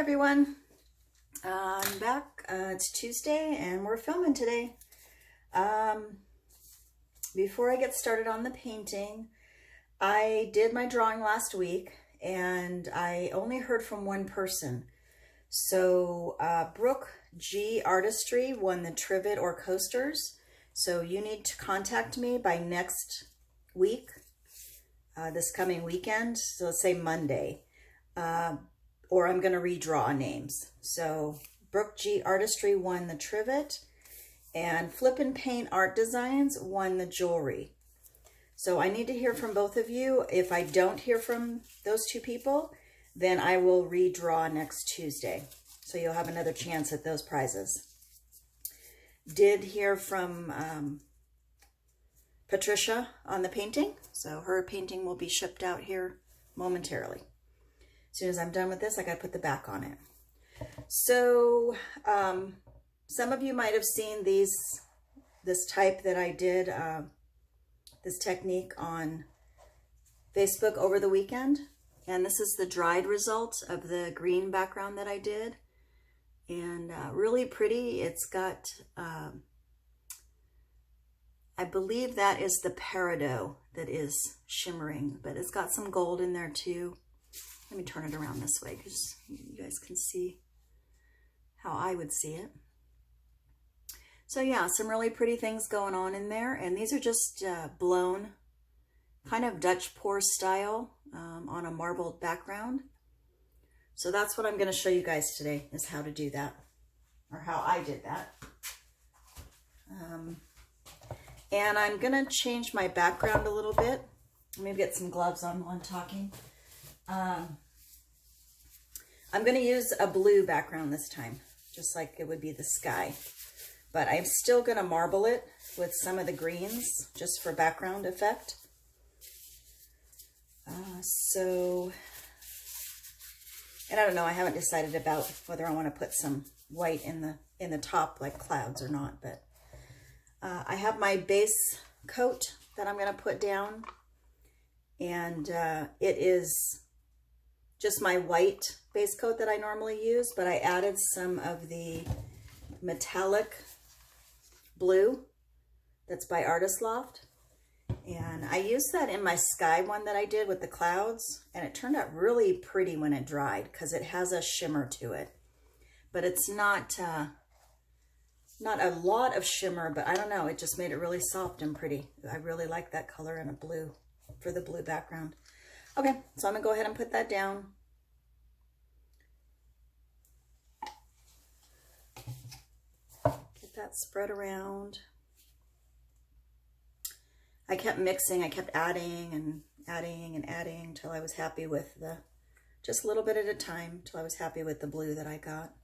everyone. I'm back. It's Tuesday and we're filming today. Before I get started on the painting, I did my drawing last week and I only heard from one person. So Brooke G Artistry won the trivet or coasters. So you need to contact me by next week, this coming weekend. So let's say Monday. Or I'm going to redraw names. So Brooke G Artistry won the trivet and Flip and Paint Art Designs won the jewelry. So I need to hear from both of you. If I don't hear from those two people, then I will redraw next Tuesday. So you'll have another chance at those prizes. Did hear from Patricia on the painting. So her painting will be shipped out here momentarily. As soon as I'm done with this, I got to put the back on it. So some of you might have seen this type that I did, this technique on Facebook over the weekend. And this is the dried result of the green background that I did. And really pretty. It's got, I believe that is the peridot that is shimmering, but it's got some gold in there too. Let me turn it around this way because you guys can see how I would see it. So yeah, some really pretty things going on in there. And these are just blown, kind of Dutch pour style on a marbled background. So that's what I'm going to show you guys today, is how to do that, or how I did that. And I'm going to change my background a little bit. Let me get some gloves on while I'm talking. I'm going to use a blue background this time, just like it would be the sky. But I'm still going to marble it with some of the greens, just for background effect. And I don't know, I haven't decided about whether I want to put some white in the top, like clouds or not. But I have my base coat that I'm going to put down. And it is just my white base coat that I normally use, but I added some of the metallic blue that's by Artist Loft. And I used that in my sky one that I did with the clouds, and it turned out really pretty when it dried because it has a shimmer to it. But it's not a lot of shimmer, but I don't know, it just made it really soft and pretty. I really like that color in a blue for the blue background. Okay, so I'm gonna go ahead and put that down. Get that spread around. I kept mixing, I kept adding and adding and adding till I was happy with just a little bit at a time, till I was happy with the blue that I got.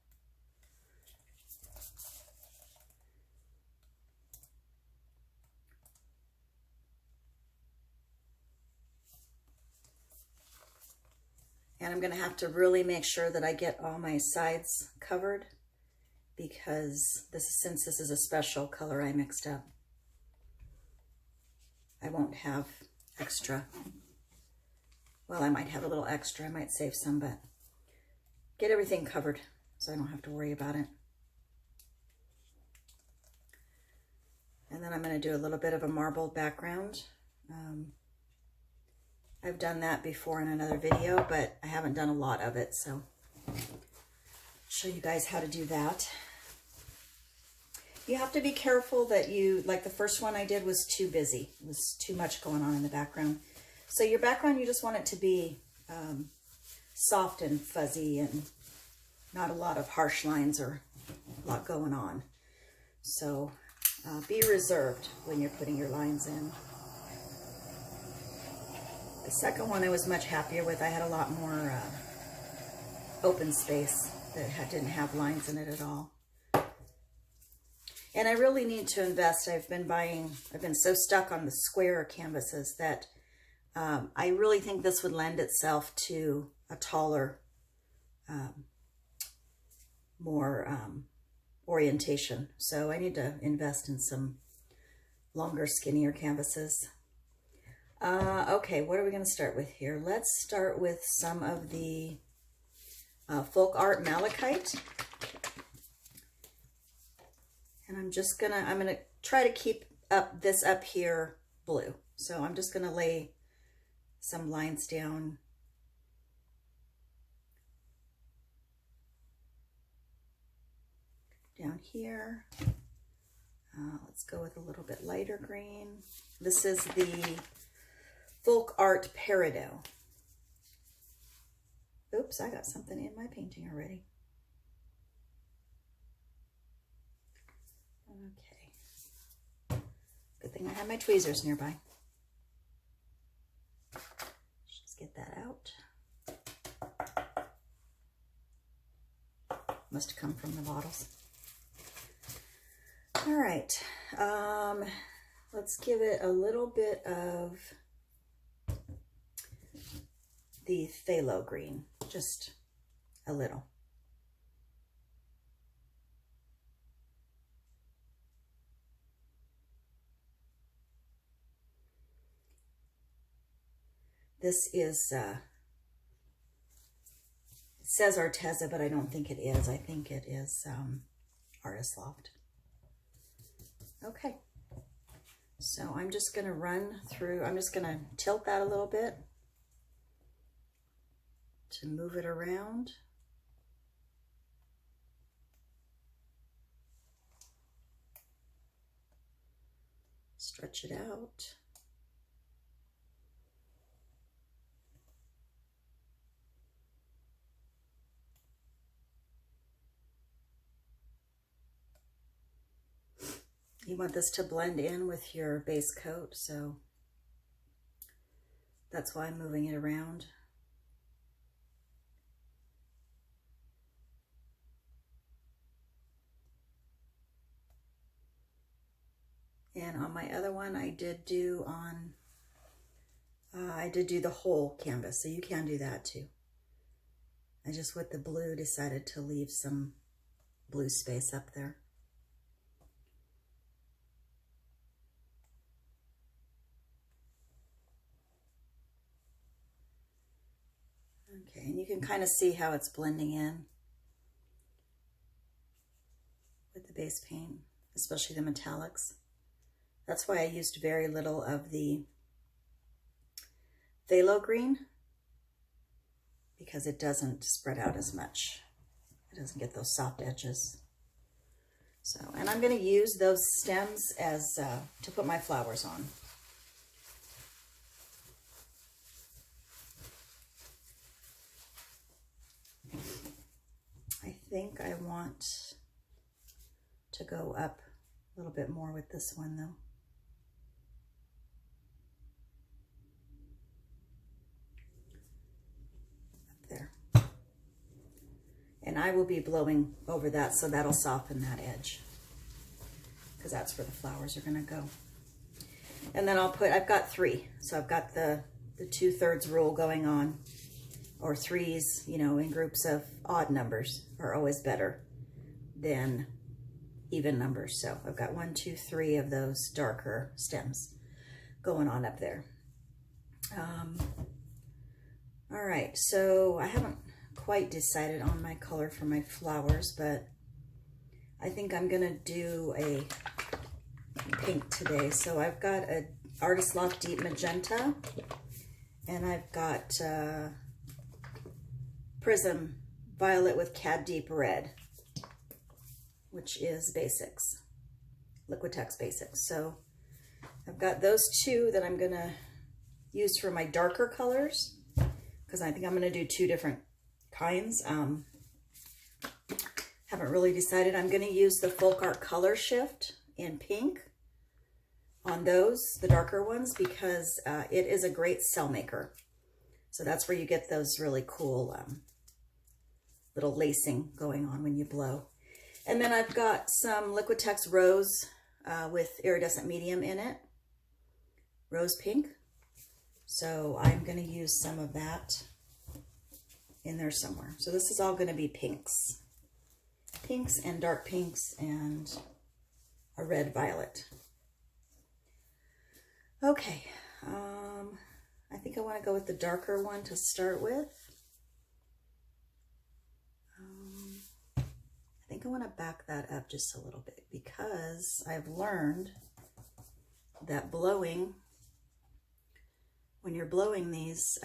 And I'm going to have to really make sure that I get all my sides covered, because since this is a special color I mixed up, I won't have extra. Well, I might have a little extra. I might save some, but get everything covered so I don't have to worry about it. And then I'm going to do a little bit of a marbled background. I've done that before in another video, but I haven't done a lot of it, so I'll show you guys how to do that. You have to be careful that like the first one I did was too busy. It was too much going on in the background. So your background, you just want it to be soft and fuzzy and not a lot of harsh lines or a lot going on. So be reserved when you're putting your lines in. The second one I was much happier with. I had a lot more open space that didn't have lines in it at all. And I really need to invest. I've been so stuck on the square canvases that I really think this would lend itself to a taller, more orientation. So I need to invest in some longer, skinnier canvases. Okay, what are we going to start with here? Let's start with some of the Folk Art Malakite. And I'm gonna try to keep this up here blue. So I'm just gonna lay some lines down. Down here. Let's go with a little bit lighter green. This is the Folk Art Peridot. Oops, I got something in my painting already. Okay. Good thing I have my tweezers nearby. Just get that out. Must have come from the bottles. All right, let's give it a little bit of the phthalo green, just a little. This is, it says Arteza, but I don't think it is. I think it is Artist Loft. Okay, so I'm just going to run through, I'm just going to tilt that a little bit to move it around. Stretch it out. You want this to blend in with your base coat, so that's why I'm moving it around. And on my other one, I did do the whole canvas, so you can do that too. I just, with the blue, decided to leave some blue space up there. Okay, and you can kind of see how it's blending in with the base paint, especially the metallics. That's why I used very little of the phthalo green, because it doesn't spread out as much. It doesn't get those soft edges. So, and I'm going to use those stems as to put my flowers on. I think I want to go up a little bit more with this one though. Up there. And I will be blowing over that, so that'll soften that edge, because that's where the flowers are going to go. And then I've got 3. So I've got the 2/3 rule going on, or 3s, you know, in groups of odd numbers are always better than even numbers. So I've got 1, 2, 3 of those darker stems going on up there. All right, so I haven't quite decided on my color for my flowers, but I think I'm gonna do a pink today. So I've got a Artist Loft Deep Magenta, and I've got Prism Violet with Cad Deep Red, which is Basics, Liquitex Basics. So I've got those 2 that I'm gonna use for my darker colors, because I think I'm gonna do 2 different kinds. Haven't really decided. I'm gonna use the Folk Art Color Shift in pink on those, the darker ones, because it is a great cell maker. So that's where you get those really cool little lacing going on when you blow. And then I've got some Liquitex Rose with iridescent medium in it, rose pink. So I'm going to use some of that in there somewhere. So this is all going to be pinks. Pinks and dark pinks and a red violet. Okay, I think I want to go with the darker one to start with. think I want to back that up just a little bit because I've learned that blowing, when you're blowing these,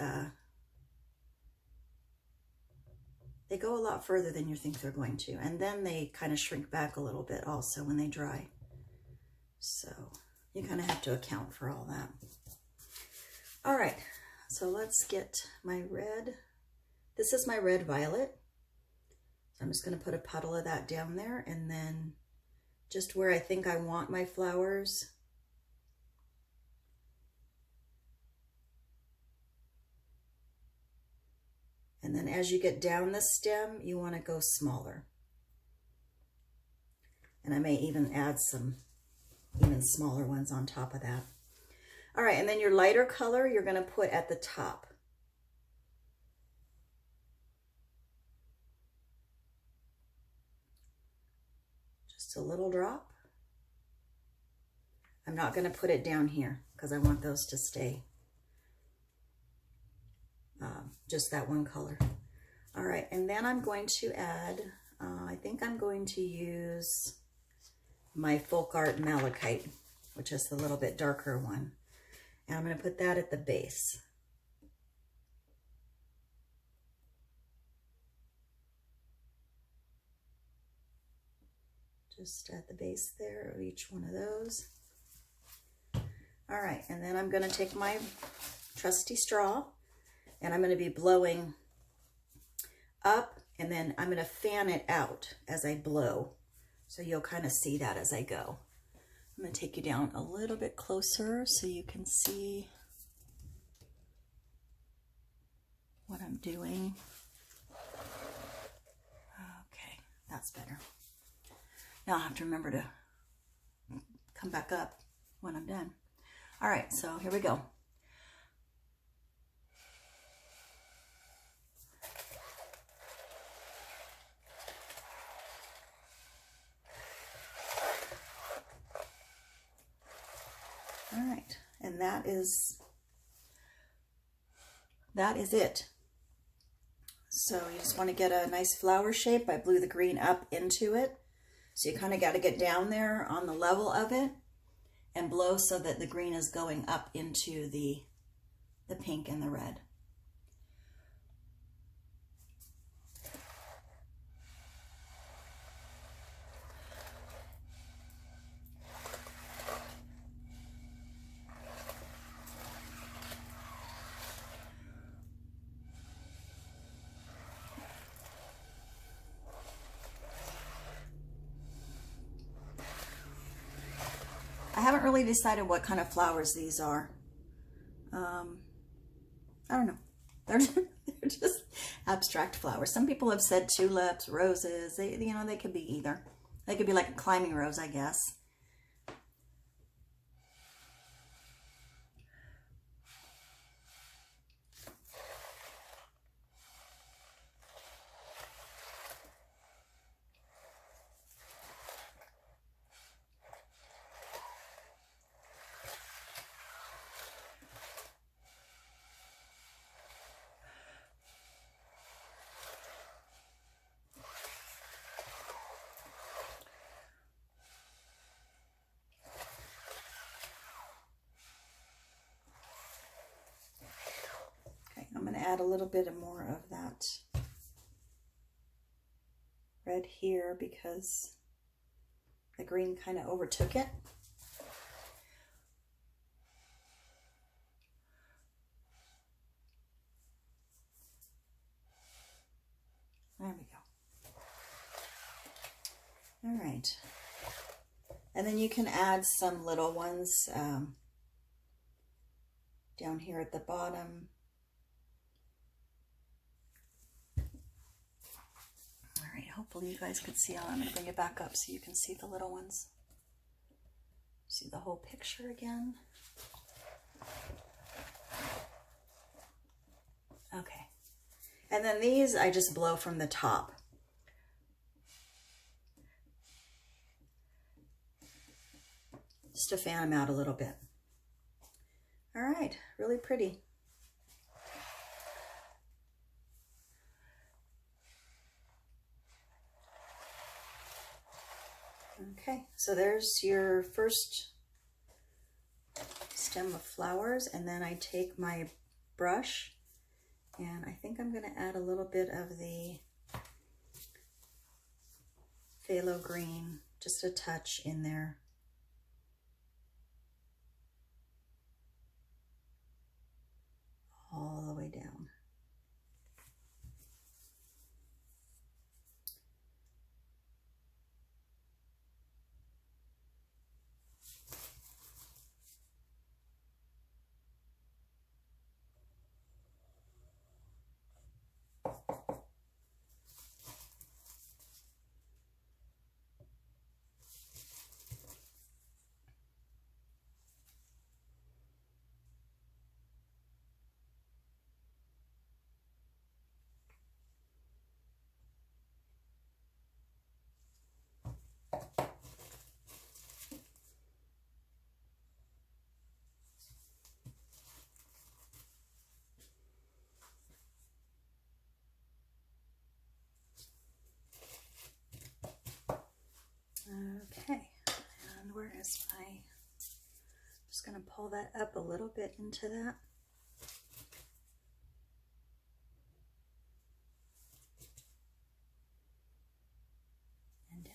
they go a lot further than you think they're going to. And then they kind of shrink back a little bit also when they dry. So you kind of have to account for all that. All right, so let's get my red. This is my red violet. So I'm just going to put a puddle of that down there, and then just where I think I want my flowers. And then as you get down the stem, you want to go smaller. And I may even add some even smaller ones on top of that. All right, and then your lighter color, you're going to put at the top. Just a little drop. I'm not going to put it down here because I want those to stay just that one color. All right, and then I'm going to add, I think I'm going to use my Folk Art Malakite, which is the little bit darker one. And I'm going to put that at the base. Just at the base there of each one of those. All right, and then I'm going to take my trusty straw, and I'm going to be blowing up, and then I'm going to fan it out as I blow. So you'll kind of see that as I go. I'm going to take you down a little bit closer so you can see what I'm doing. Okay, that's better. Now I'll have to remember to come back up when I'm done. All right, so here we go. All right, and that is it. So you just want to get a nice flower shape. I blew the green up into it. So you kind of got to get down there on the level of it and blow so that the green is going up into the pink and the red. I haven't really decided what kind of flowers these are. I don't know. They're just abstract flowers. Some people have said tulips, roses. They could be either. They could be like a climbing rose, I guess. I'm going to add a little bit more of that red here because the green kind of overtook it. There we go. All right. And then you can add some little ones down here at the bottom. Hopefully you guys could see. I'm going to bring it back up so you can see the little ones. See the whole picture again. Okay. And then these I just blow from the top. Just to fan them out a little bit. All right, really pretty. Okay, so there's your first stem of flowers, and then I take my brush and I think I'm going to add a little bit of the phthalo green, just a touch in there. All the way down. Okay, and where is my, just going to pull that up a little bit into that. And down.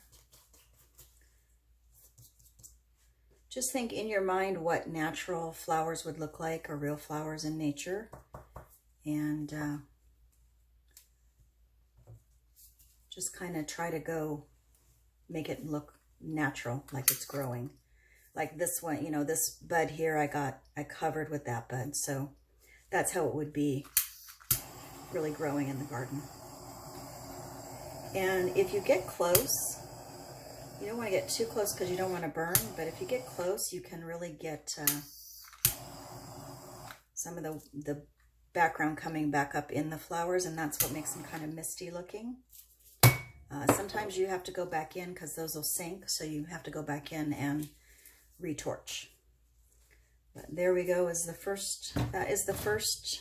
Just think in your mind what natural flowers would look like, or real flowers in nature. And just kind of try to go make it look natural, like it's growing. Like this one, you know, this bud here I covered with that bud. So that's how it would be really growing in the garden. And if you get close, you don't want to get too close because you don't want to burn, but if you get close, you can really get some of the background coming back up in the flowers, and that's what makes them kind of misty looking. Sometimes you have to go back in because those will sink, so you have to go back in and retorch. But there we go, is the first, that is the first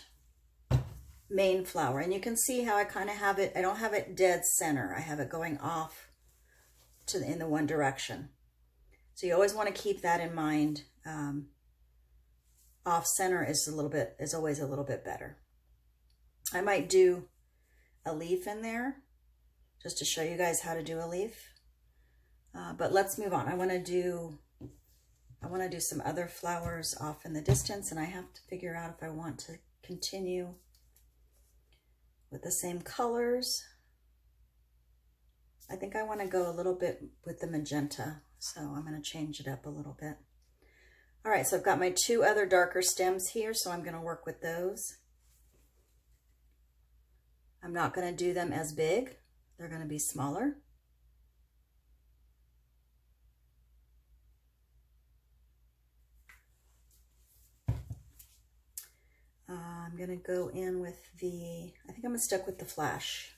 main flower. And you can see how I kind of have it, I don't have it dead center. I have it going off to in the one direction. So you always want to keep that in mind. Off center is always a little bit better. I might do a leaf in there just to show you guys how to do a leaf. But let's move on. I want to do some other flowers off in the distance, and I have to figure out if I want to continue with the same colors. I think I want to go a little bit with the magenta, so I'm going to change it up a little bit. All right, so I've got my two other darker stems here, so I'm going to work with those. I'm not going to do them as big. They're going to be smaller. I'm going to go in with the, I think I'm going to stick with the flash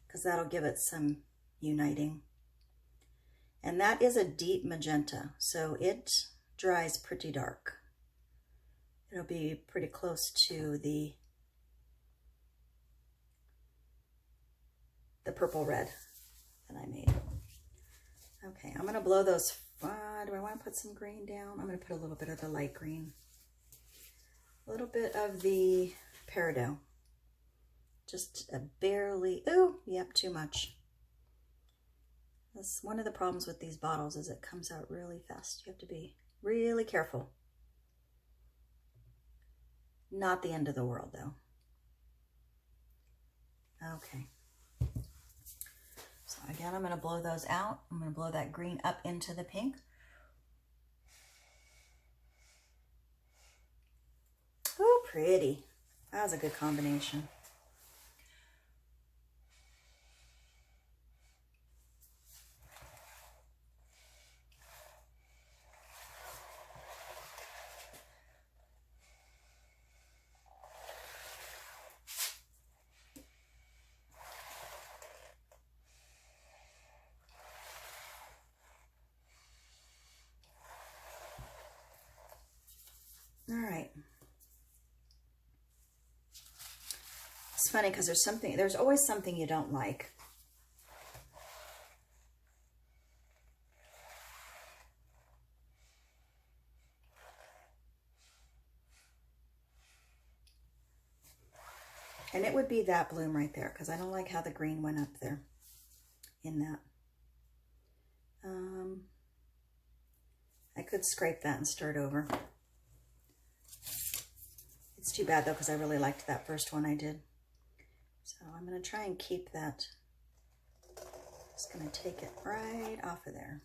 because that'll give it some uniting. And that is a deep magenta, so it dries pretty dark. It'll be pretty close to the purple red that I made. Okay, I'm going to blow those. Do I want to put some green down? I'm going to put a little bit of the light green. A little bit of the peridot. Just a barely, oh, yep, too much. That's one of the problems with these bottles, is it comes out really fast. You have to be really careful. Not the end of the world, though. Okay. So again, I'm going to blow those out. I'm going to blow that green up into the pink. Oh, pretty. That was a good combination. All right. It's funny because there's always something you don't like. And it would be that bloom right there, because I don't like how the green went up there in that. I could scrape that and start over. It's too bad though, because I really liked that first one I did. So I'm going to try and keep that. Just going to take it right off of there.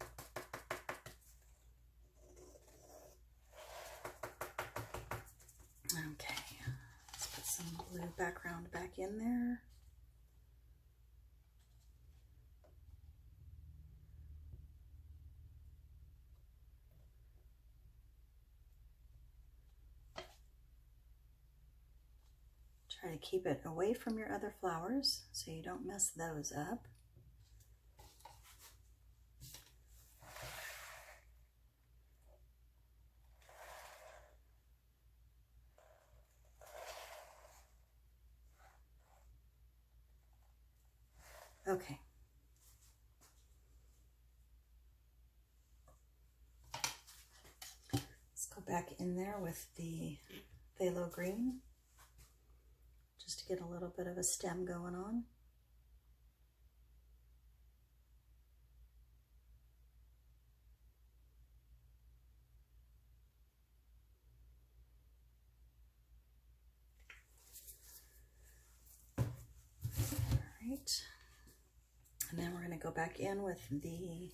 Okay, let's put some blue background back in there. Try to keep it away from your other flowers so you don't mess those up. Okay. Let's go back in there with the phthalo green, just to get a little bit of a stem going on. All right. And then we're going to go back in with the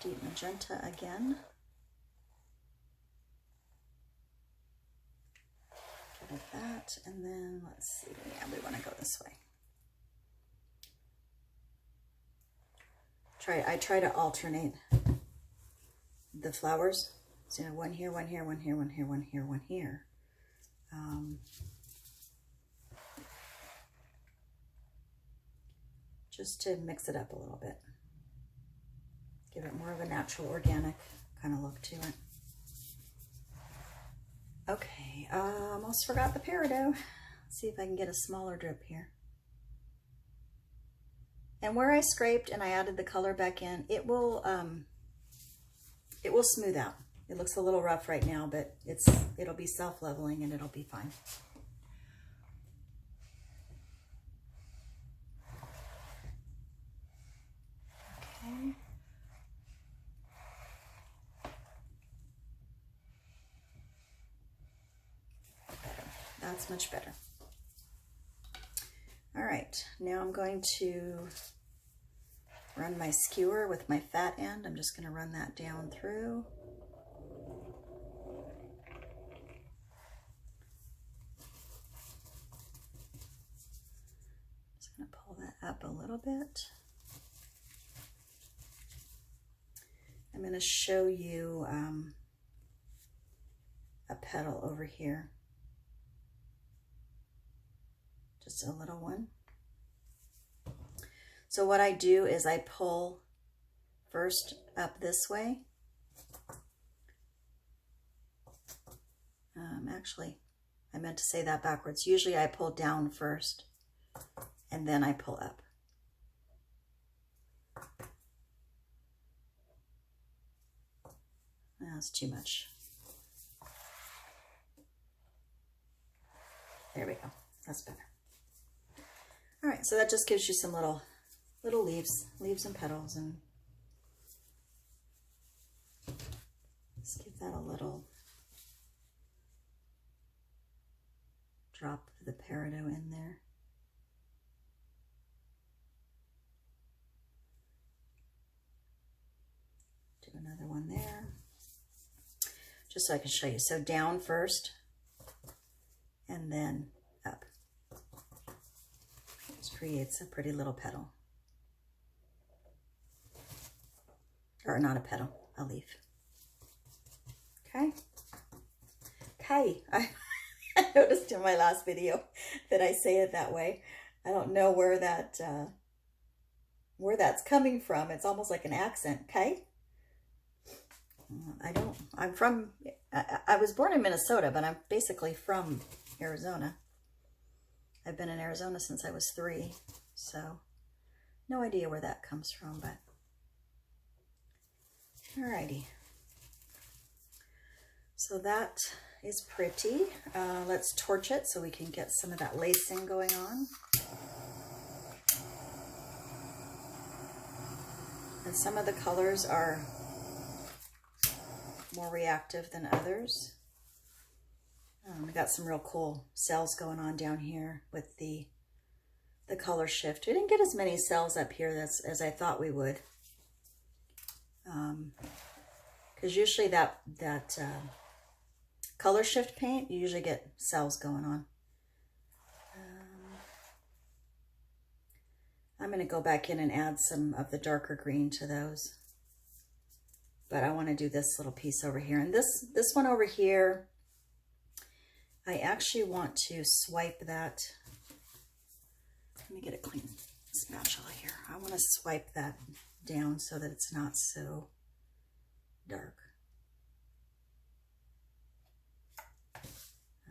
deep magenta again. Get at that, and then let's see, yeah, we want to go this way. I try to alternate the flowers. So, you know, one here, one here, one here, one here, one here, one here. Just to mix it up a little bit. Give it more of a natural, organic kind of look to it. Okay, almost forgot the peridot. Let's see if I can get a smaller drip here. And where I scraped and I added the color back in, it will smooth out. It looks a little rough right now, but it'll be self-leveling and it'll be fine. Okay. That's much better. All right, now I'm going to run my skewer with my fat end. I'm just going to run that down through. Just going to pull that up a little bit. I'm going to show you a petal over here. Just a little one. So what I do is I pull first up this way. Actually, I meant to say that backwards. Usually I pull down first and then I pull up. That's too much. There we go. That's better. All right, so that just gives you some little leaves and petals, and just give that a little drop of the peridot in there. Do another one there, just so I can show you. So down first, and then up. Creates a pretty little petal. Or not a petal, a leaf. Okay. Okay. I noticed in my last video that I say it that way. I don't know where that's coming from. It's almost like an accent. Okay. I was born in Minnesota, but I'm basically from Arizona. I've been in Arizona since I was 3, so no idea where that comes from, but alrighty. So that is pretty. Let's torch it so we can get some of that lacing going on. And some of the colors are more reactive than others. We got some real cool cells going on down here with the color shift. We didn't get as many cells up here as I thought we would. Because usually that color shift paint, you usually get cells going on. I'm going to go back in and add some of the darker green to those. But I want to do this little piece over here. And this one over here, I actually want to swipe that. Let me get a clean spatula here. I want to swipe that down so that it's not so dark.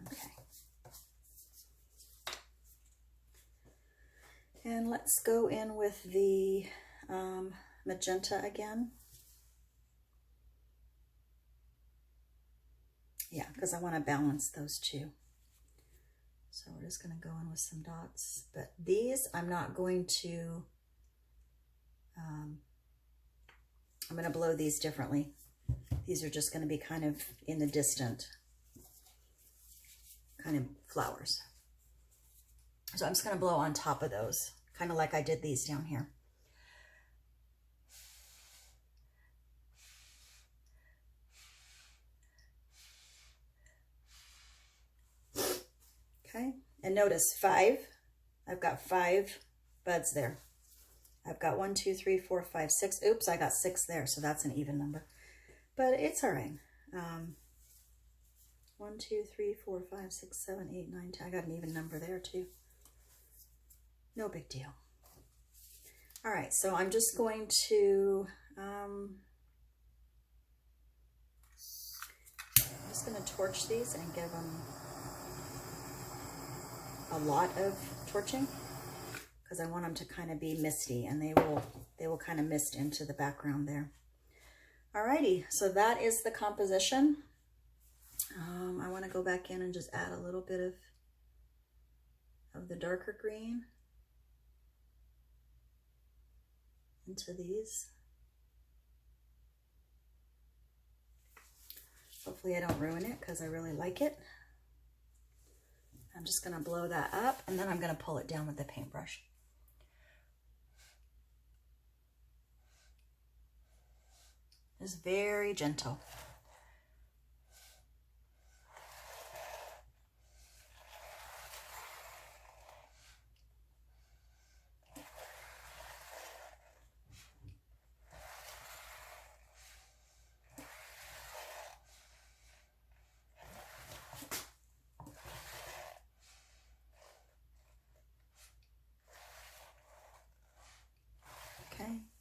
Okay. And let's go in with the magenta again. Yeah, because I want to balance those two. So we're just going to go in with some dots. But these, I'm not going to, I'm going to blow these differently. These are just going to be kind of in the distant kind of flowers. So I'm just going to blow on top of those, kind of like I did these down here. Okay, and notice 5. I've got 5 buds there. I've got 1, 2, 3, 4, 5, 6. Oops, I got 6 there, so that's an even number. But it's all right. 1, 2, 3, 4, 5, 6, 7, 8, 9, 10. I got an even number there too. No big deal. All right, so I'm just going to torch these and give them a lot of torching because I want them to kind of be misty, and they will kind of mist into the background there. Alrighty, so that is the composition. I want to go back in and just add a little bit of the darker green into these. Hopefully I don't ruin it because I really like it. I'm just going to blow that up, and then I'm going to pull it down with the paintbrush. It's very gentle.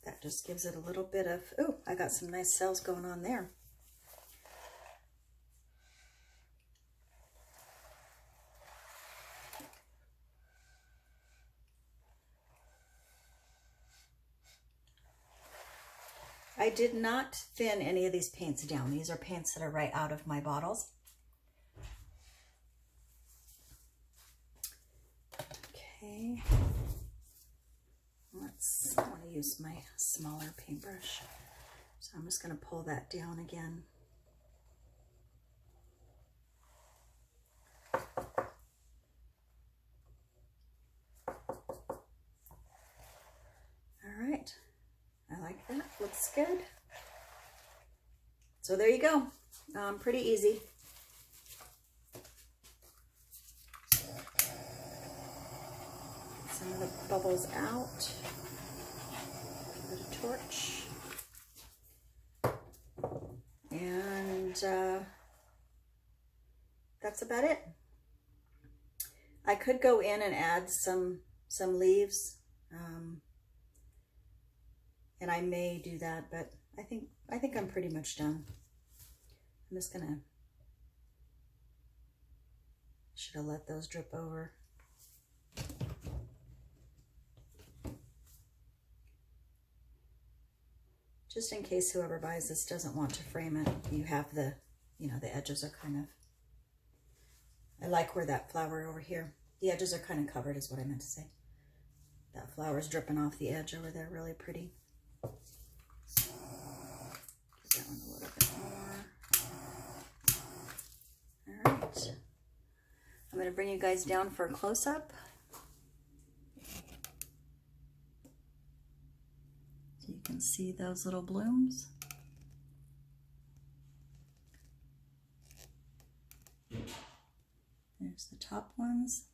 That just gives it a little bit of, oh, I got some nice cells going on there. I did not thin any of these paints down. These are paints that are right out of my bottles. Okay. I want to use my smaller paintbrush. So I'm just going to pull that down again. All right. I like that. Looks good. So there you go. Pretty easy. Get some of the bubbles out. Give it a torch. And that's about it. I could go in and add some leaves. And I may do that, but I think I'm pretty much done. I'm just gonna, should have let those drip over. Just in case whoever buys this doesn't want to frame it, you have the, you know, the edges are kind of I like where that flower over here, the edges are kind of covered is what I meant to say. That flower's dripping off the edge over there, really pretty. So, give that one a little bit more. All right. I'm going to bring you guys down for a close-up. So you can see those little blooms. There's the top ones.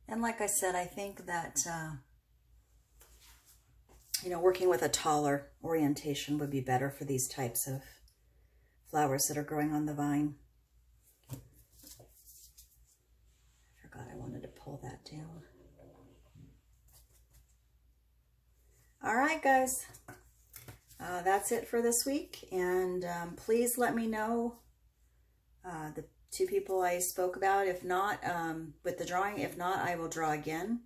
And like I said, I think that, you know, working with a taller orientation would be better for these types of flowers that are growing on the vine. I forgot I wanted to pull that down. All right, guys, that's it for this week. And please let me know the 2 people I spoke about. If not, with the drawing, if not, I will draw again.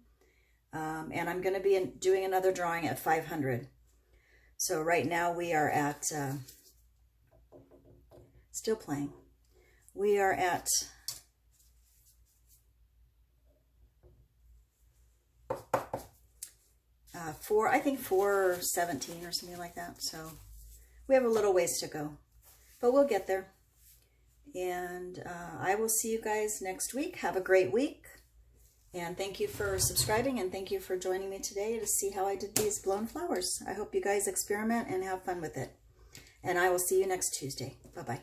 And I'm going to be doing another drawing at 500. So right now we are at, still playing. We are at I think 417 or something like that. So we have a little ways to go, but we'll get there. And I will see you guys next week. Have a great week. And thank you for subscribing, and thank you for joining me today to see how I did these blown flowers. I hope you guys experiment and have fun with it. And I will see you next Tuesday. Bye-bye.